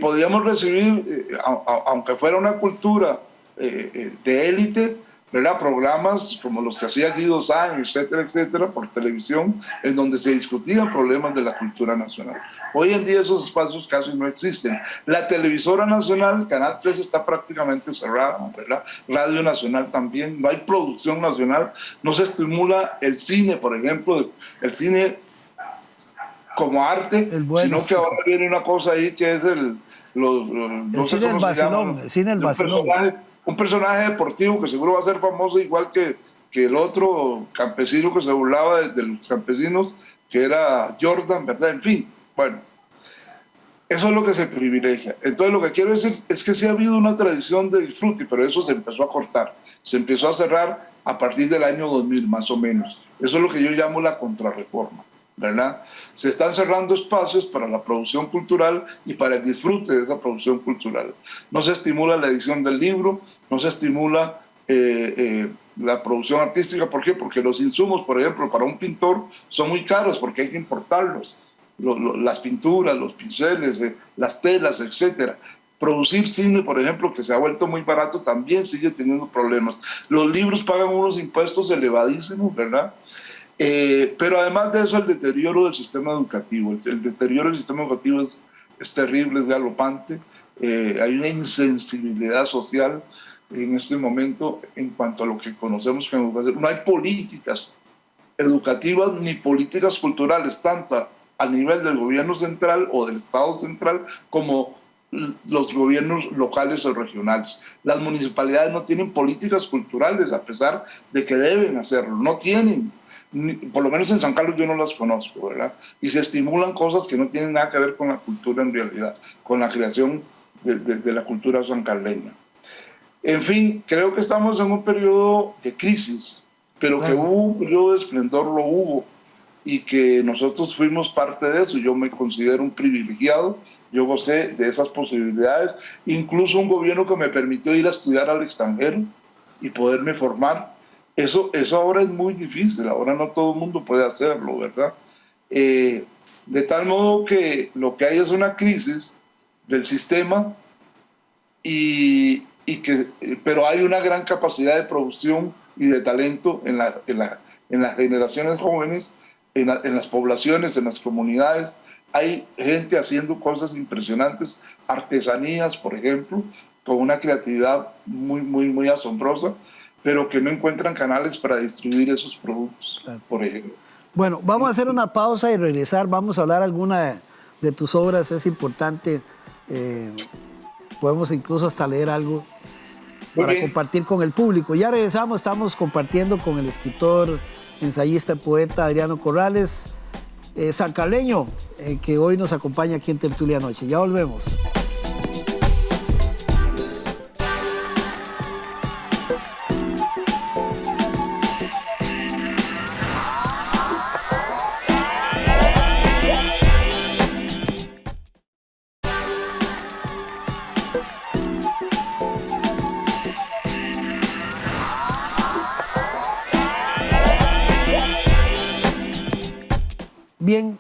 Podíamos recibir, aunque fuera una cultura de élite, ¿verdad? Programas como los que hacía Guido Sáenz, etcétera, etcétera, por televisión, en donde se discutían problemas de la cultura nacional. Hoy en día esos espacios casi no existen. La televisora nacional, Canal 3, está prácticamente cerrada, ¿verdad? Radio Nacional también, no hay producción nacional, no se estimula el cine, por ejemplo, el cine como arte, sino que ahora viene una cosa ahí que es el cine del vacilón, el cine del vacilón. Un personaje deportivo que seguro va a ser famoso igual que el otro campesino que se burlaba de los campesinos, que era Jordan, ¿verdad? En fin, bueno, eso es lo que se privilegia. Entonces lo que quiero decir es que sí ha habido una tradición de disfrute, pero eso se empezó a cortar, se empezó a cerrar a partir del año 2000 más o menos. Eso es lo que yo llamo la contrarreforma, ¿verdad? Se están cerrando espacios para la producción cultural y para el disfrute de esa producción cultural. No se estimula la edición del libro, no se estimula la producción artística. ¿Por qué? Porque los insumos, por ejemplo, para un pintor son muy caros porque hay que importarlos. Las pinturas, los pinceles, las telas, etc. Producir cine, por ejemplo, que se ha vuelto muy barato, también sigue teniendo problemas. Los libros pagan unos impuestos elevadísimos, ¿verdad? Pero además de eso, el deterioro del sistema educativo. El deterioro del sistema educativo es terrible, es galopante. Hay una insensibilidad social en este momento en cuanto a lo que conocemos como educación. No hay políticas educativas ni políticas culturales, tanto a nivel del gobierno central o del Estado central como los gobiernos locales o regionales. Las municipalidades no tienen políticas culturales, a pesar de que deben hacerlo. No tienen. Por lo menos en San Carlos yo no las conozco, ¿verdad? Y se estimulan cosas que no tienen nada que ver con la cultura en realidad, con la creación de la cultura sancarleña. En fin, creo que estamos en un periodo de crisis, pero que hubo un periodo de esplendor, lo hubo, y que nosotros fuimos parte de eso. Yo me considero un privilegiado, yo gocé de esas posibilidades, incluso un gobierno que me permitió ir a estudiar al extranjero y poderme formar. Eso ahora es muy difícil, ahora no todo el mundo puede hacerlo, ¿verdad? De tal modo que lo que hay es una crisis del sistema pero hay una gran capacidad de producción y de talento en las generaciones jóvenes, en las poblaciones, en las comunidades. Hay gente haciendo cosas impresionantes, artesanías, por ejemplo, con una creatividad muy asombrosa, pero que no encuentran canales para distribuir esos productos, Claro. por ejemplo. Bueno, vamos a hacer una pausa y regresar. Vamos a hablar alguna de tus obras, es importante. Podemos incluso hasta leer algo Muy para bien. compartir con el público. Ya regresamos, estamos compartiendo con el escritor, ensayista y poeta Adriano Corrales, sancarleño, que hoy nos acompaña aquí en Tertulia Noche. Ya volvemos. Bien,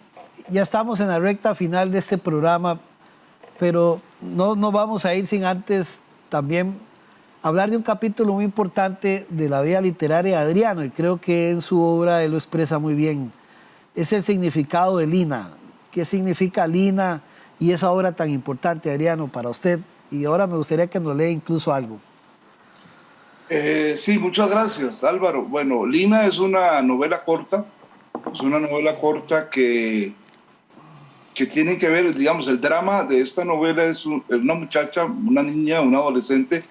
ya estamos en la recta final de este programa, pero no vamos a ir sin antes también hablar de un capítulo muy importante de la vida literaria de Adriano, y creo que en su obra él lo expresa muy bien. Es el significado de Lina. ¿Qué significa Lina y esa obra tan importante, Adriano, para usted? Y ahora me gustaría que nos lea incluso algo. Sí, muchas gracias, Álvaro. Bueno, Lina es una novela corta. Es una novela corta que tiene que ver, digamos, el drama de esta novela es una muchacha, una niña, una adolescente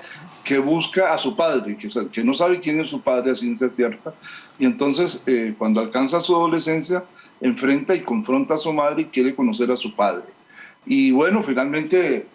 que busca a su padre, que no sabe quién es su padre a ciencia cierta, y entonces cuando alcanza su adolescencia, enfrenta y confronta a su madre y quiere conocer a su padre. Y bueno, finalmente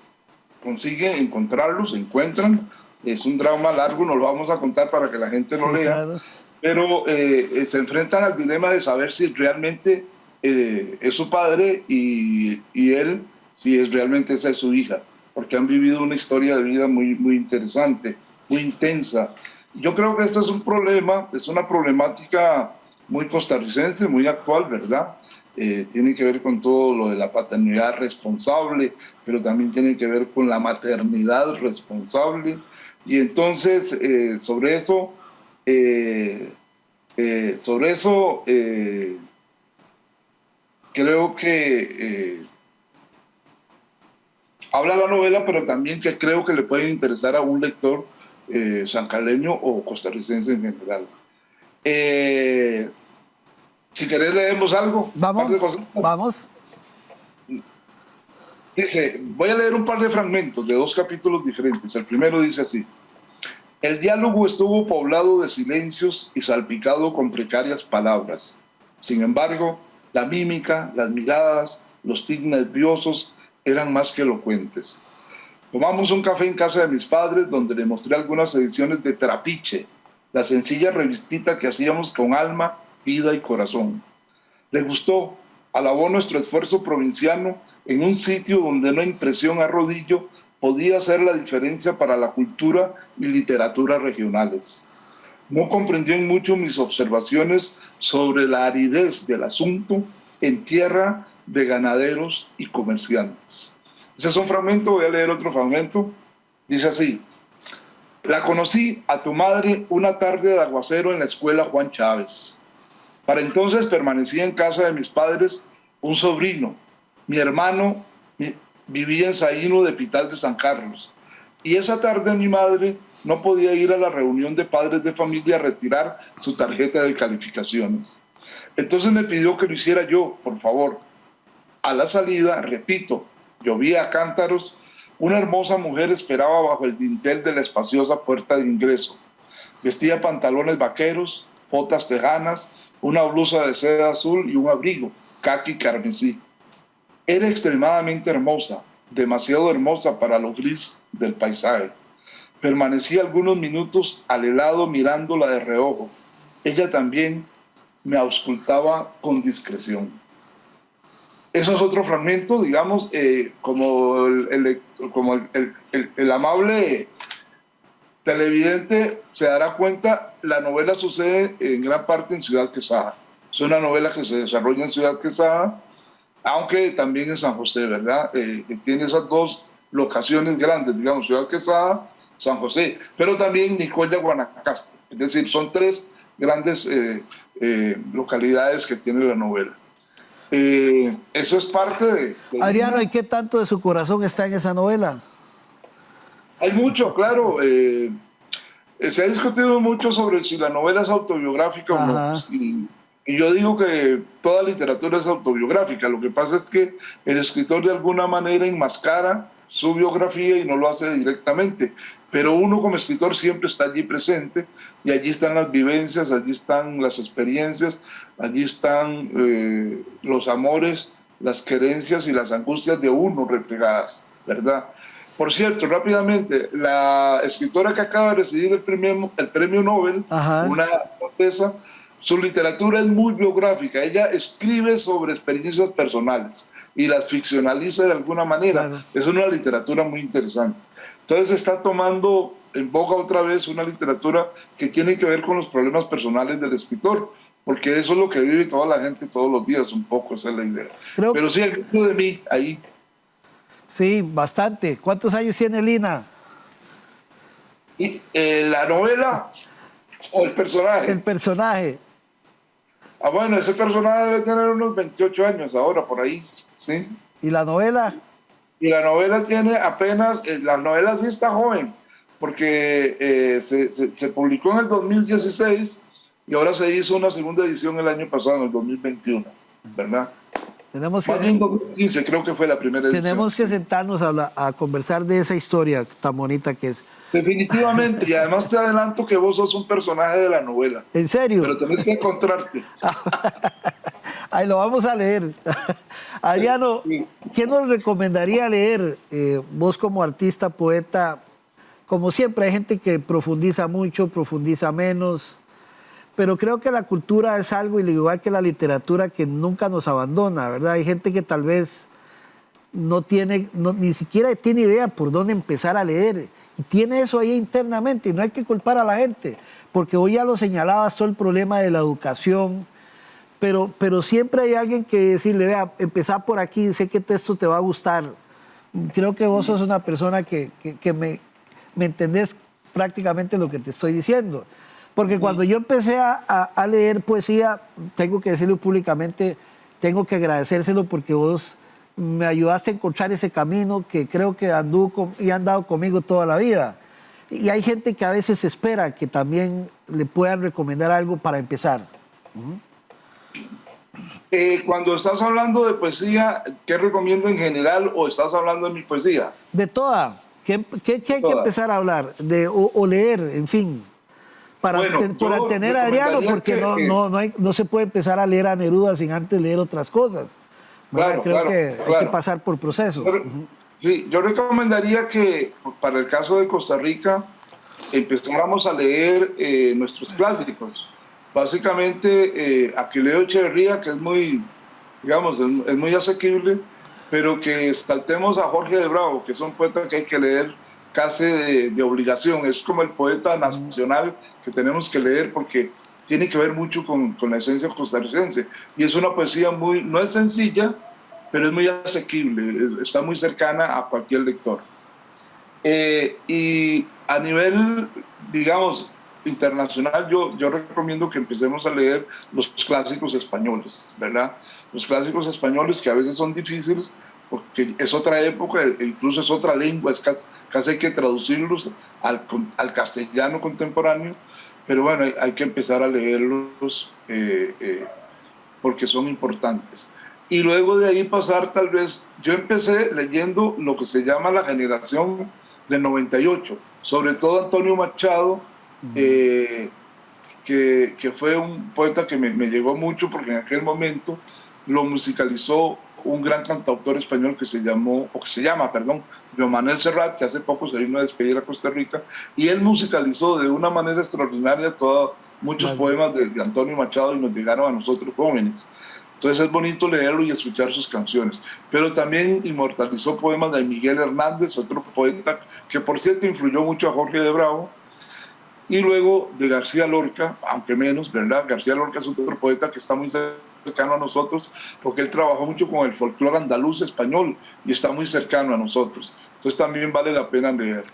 consigue encontrarlos, se encuentran. Es un drama largo, no lo vamos a contar para que la gente lo Sí, lea, claro. pero se enfrentan al dilema de saber si realmente es su padre y él, si es realmente esa es su hija, porque han vivido una historia de vida muy interesante, muy intensa. Yo creo que este es un problema, es una problemática muy costarricense, muy actual, ¿verdad? Tiene que ver con todo lo de la paternidad responsable, pero también tiene que ver con la maternidad responsable. Y entonces, sobre eso creo que habla la novela, pero también que creo que le puede interesar a un lector sancarleño o costarricense en general. Si querés leemos algo, un par Vamos, de cosas. vamos. Dice, voy a leer un par de fragmentos de 2 capítulos diferentes. El primero dice así: el diálogo estuvo poblado de silencios y salpicado con precarias palabras. Sin embargo, la mímica, las miradas, los tics nerviosos eran más que elocuentes. Tomamos un café en casa de mis padres, donde le mostré algunas ediciones de Trapiche, la sencilla revistita que hacíamos con alma, vida y corazón. Le gustó, alabó nuestro esfuerzo provinciano en un sitio donde una impresión a rodillo podía hacer la diferencia para la cultura y literatura regionales. No comprendió en mucho mis observaciones sobre la aridez del asunto en tierra de ganaderos y comerciantes. Ese es un fragmento, voy a leer otro fragmento. Dice así: la conocí a tu madre una tarde de aguacero en la escuela Juan Chávez. Para entonces permanecía en casa de mis padres un sobrino. Mi hermano vivía en Saíno de Pital de San Carlos. Y esa tarde mi madre no podía ir a la reunión de padres de familia a retirar su tarjeta de calificaciones. Entonces me pidió que lo hiciera yo, por favor. A la salida, repito, llovía a cántaros, una hermosa mujer esperaba bajo el dintel de la espaciosa puerta de ingreso. Vestía pantalones vaqueros, botas tejanas, una blusa de seda azul y un abrigo, caqui carmesí. Era extremadamente hermosa, demasiado hermosa para lo gris del paisaje. Permanecí algunos minutos al helado mirándola de reojo. Ella también me auscultaba con discreción. Eso es otro fragmento, digamos, como el amable televidente se dará cuenta, la novela sucede en gran parte en Ciudad Quesada. Es una novela que se desarrolla en Ciudad Quesada, aunque también en San José, ¿verdad? Tiene esas dos locaciones grandes, digamos, Ciudad Quesada, San José, pero también Nicoya, Guanacaste. Es decir, son tres grandes localidades que tiene la novela. Eso es parte de Adriano, ¿y qué tanto de su corazón está en esa novela? Hay mucho, claro. Se ha discutido mucho sobre si la novela es autobiográfica o no. Y yo digo que toda literatura es autobiográfica. Lo que pasa es que el escritor de alguna manera enmascara su biografía y no lo hace directamente. Pero uno como escritor siempre está allí presente y allí están las vivencias, allí están las experiencias, allí están los amores, las querencias y las angustias de uno reflejadas, ¿verdad? Por cierto, rápidamente, la escritora que acaba de recibir el premio Nobel, una francesa, su literatura es muy biográfica. Ella escribe sobre experiencias personales y las ficcionaliza de alguna manera. Claro. Es una literatura muy interesante. Entonces está tomando en boga otra vez una literatura que tiene que ver con los problemas personales del escritor, porque eso es lo que vive toda la gente todos los días, un poco, esa es la idea. Pero sí, el mundo de mí, ahí. Sí, bastante. ¿Cuántos años tiene Lina? Y, ¿la novela o el personaje? El personaje. Ah, bueno, ese personaje debe tener unos 28 años ahora, por ahí, ¿sí? ¿Y la novela? Y la novela tiene apenas, la novela sí está joven, porque se publicó en el 2016 y ahora se hizo una segunda edición el año pasado, en el 2021, ¿verdad? Tenemos Más bien 2015 creo que fue la primera edición. Tenemos que sentarnos a conversar de esa historia tan bonita que es. Definitivamente, y además te adelanto que vos sos un personaje de la novela. ¿En serio? Pero tenés que encontrarte. Ahí lo vamos a leer. Adriano, ¿qué nos recomendaría leer? Vos como artista, poeta, como siempre hay gente que profundiza mucho, profundiza menos, pero creo que la cultura es algo, igual que la literatura, que nunca nos abandona, ¿verdad? Hay gente que tal vez ni siquiera tiene idea por dónde empezar a leer, y tiene eso ahí internamente, y no hay que culpar a la gente, porque hoy ya lo señalabas, todo el problema de la educación, pero siempre hay alguien que decirle, vea, empezá por aquí, sé que esto te va a gustar. Creo que vos sos una persona que me entendés prácticamente lo que te estoy diciendo. Porque cuando yo empecé a leer poesía, tengo que decirlo públicamente, tengo que agradecérselo porque vos me ayudaste a encontrar ese camino que creo que anduvo y han dado conmigo toda la vida. Y hay gente que a veces espera que también le puedan recomendar algo para empezar. Cuando estás hablando de poesía, ¿qué recomiendo en general o estás hablando de mi poesía? De toda. ¿Qué hay que empezar a hablar? O leer, en fin. Para tener a Adriano, porque no se puede empezar a leer a Neruda sin antes leer otras cosas. Creo que hay que pasar por procesos. Sí, yo recomendaría que para el caso de Costa Rica empezáramos a leer nuestros clásicos. Básicamente Aquileo Echeverría, que es muy, digamos, es muy asequible, pero que saltemos a Jorge de Bravo, que es un poeta que hay que leer casi de obligación. Es como el poeta nacional que tenemos que leer porque tiene que ver mucho con la esencia costarricense. Y es una poesía no es sencilla, pero es muy asequible, está muy cercana a cualquier lector. Y a nivel, digamos, internacional, yo recomiendo que empecemos a leer los clásicos españoles, ¿verdad? Los clásicos españoles que a veces son difíciles porque es otra época, incluso es otra lengua, casi hay que traducirlos al castellano contemporáneo, pero bueno, hay que empezar a leerlos porque son importantes. Y luego de ahí pasar tal vez, yo empecé leyendo lo que se llama la generación del 98, sobre todo Antonio Machado, que fue un poeta que me llegó mucho porque en aquel momento lo musicalizó un gran cantautor español que se llama, Joan Manuel Serrat, que hace poco se vino a despedir a Costa Rica, y él musicalizó de una manera extraordinaria muchos poemas de Antonio Machado y nos llegaron a nosotros jóvenes. Entonces es bonito leerlo y escuchar sus canciones. Pero también inmortalizó poemas de Miguel Hernández, otro poeta que por cierto influyó mucho a Jorge de Bravo, y luego de García Lorca, aunque menos, ¿verdad? García Lorca es otro poeta que está muy cercano a nosotros, porque él trabajó mucho con el folclore andaluz español y está muy cercano a nosotros. Entonces también vale la pena leer.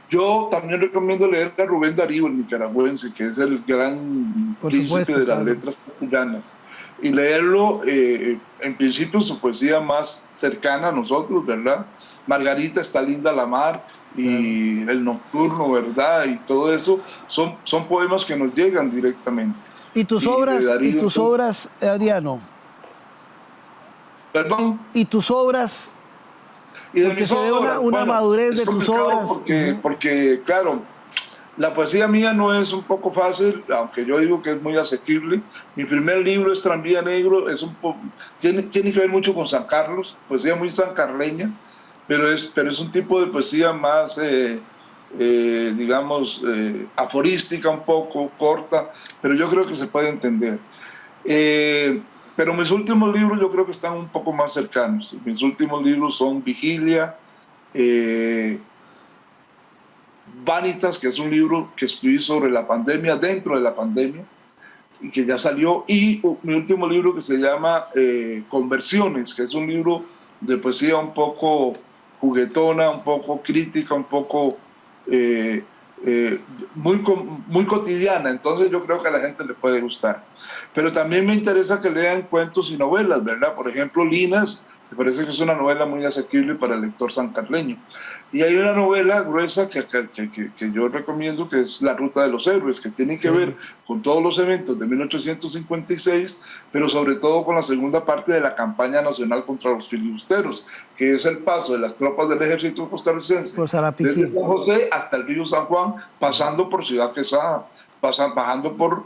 Yo también recomiendo leer a Rubén Darío, el nicaragüense, que es el gran príncipe de las letras castellanas. Y leerlo, en principio, su poesía más cercana a nosotros, ¿verdad? Margarita está linda la mar, y El Nocturno, ¿verdad? Y todo eso son poemas que nos llegan directamente. ¿Y tus obras, Adriano? ¿Perdón? ¿Y tus obras? Y de porque se ve una madurez de tus obras. Porque, claro, la poesía mía no es un poco fácil, aunque yo digo que es muy asequible. Mi primer libro es Tranvía Negro, tiene que ver mucho con San Carlos, poesía muy sancarleña, pero es un tipo de poesía más, digamos, aforística un poco, corta, pero yo creo que se puede entender. Pero mis últimos libros yo creo que están un poco más cercanos. Mis últimos libros son Vigilia, Vanitas, que es un libro que escribí sobre la pandemia, dentro de la pandemia, y que ya salió, y mi último libro que se llama Conversiones, que es un libro de poesía un poco juguetona, un poco crítica, un poco muy cotidiana. Entonces yo creo que a la gente le puede gustar. Pero también me interesa que lean cuentos y novelas, ¿verdad? Por ejemplo, Linas, me parece que es una novela muy asequible para el lector sancarleño. Y hay una novela gruesa que yo recomiendo, que es La Ruta de los Héroes, que tiene que ver con todos los eventos de 1856, pero sobre todo con la segunda parte de la campaña nacional contra los filibusteros, que es el paso de las tropas del ejército costarricense desde San José hasta el río San Juan, pasando por Ciudad Quesada, bajando por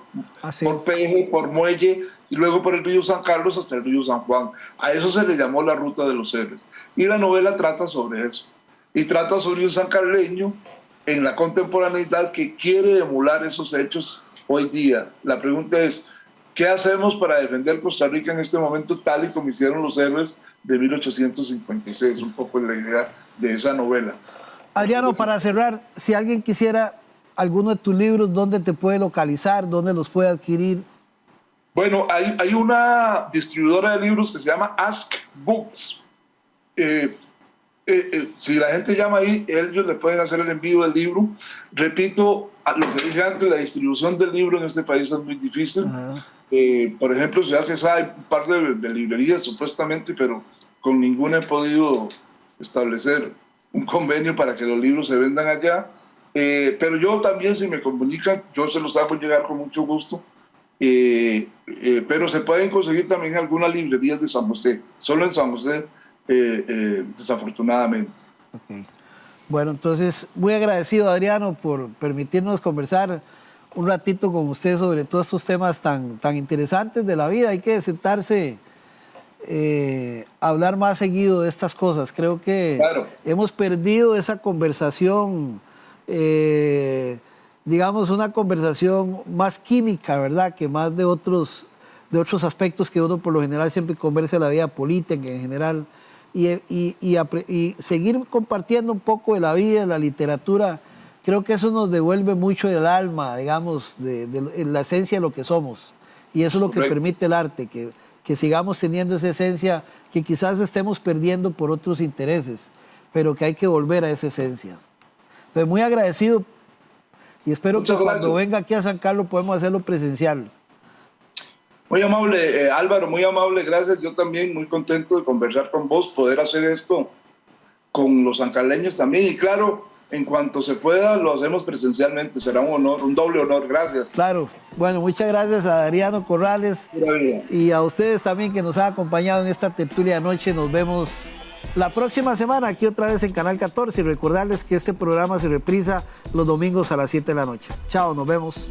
Peje, por Muelle, y luego por el río San Carlos hasta el río San Juan. A eso se le llamó La Ruta de los Héroes. Y la novela trata sobre eso. Y trata sobre un sancarleño en la contemporaneidad que quiere emular esos hechos hoy día. La pregunta es, ¿qué hacemos para defender Costa Rica en este momento tal y como hicieron los héroes de 1856? Un poco la idea de esa novela. Adriano, para cerrar, si alguien quisiera alguno de tus libros, ¿dónde te puede localizar? ¿Dónde los puede adquirir? Bueno, hay una distribuidora de libros que se llama Ask Books. Si la gente llama ahí, ellos le pueden hacer el envío del libro. Repito, lo que dije antes, la distribución del libro en este país es muy difícil. Por ejemplo, Ciudad Quesada hay un par de librerías supuestamente, pero con ninguna he podido establecer un convenio para que los libros se vendan allá. Pero yo también, si me comunican, yo se los hago llegar con mucho gusto. Pero se pueden conseguir también en algunas librerías de San José, solo en San José, desafortunadamente. Okay. Bueno, entonces, muy agradecido, Adriano, por permitirnos conversar un ratito con usted sobre todos estos temas tan interesantes de la vida. Hay que sentarse, hablar más seguido de estas cosas. Creo que hemos perdido esa conversación, digamos, una conversación más química, ¿verdad? Que más de otros aspectos que uno por lo general siempre conversa en la vida política en general. Y seguir compartiendo un poco de la vida, de la literatura, creo que eso nos devuelve mucho del alma, digamos, de la esencia de lo que somos. Y eso es lo que permite el arte, que sigamos teniendo esa esencia que quizás estemos perdiendo por otros intereses, pero que hay que volver a esa esencia. Entonces, muy agradecido y espero que cuando venga aquí a San Carlos podemos hacerlo presencial. Muy amable, Álvaro, muy amable, gracias. Yo también muy contento de conversar con vos, poder hacer esto con los sancarleños también. Y claro, en cuanto se pueda, lo hacemos presencialmente. Será un honor, un doble honor. Gracias. Claro. Bueno, muchas gracias a Adriano Corrales y a ustedes también que nos han acompañado en esta tertulia de noche. Nos vemos la próxima semana aquí otra vez en Canal 14 y recordarles que este programa se reprisa los domingos a las 7 de la noche. Chao, nos vemos.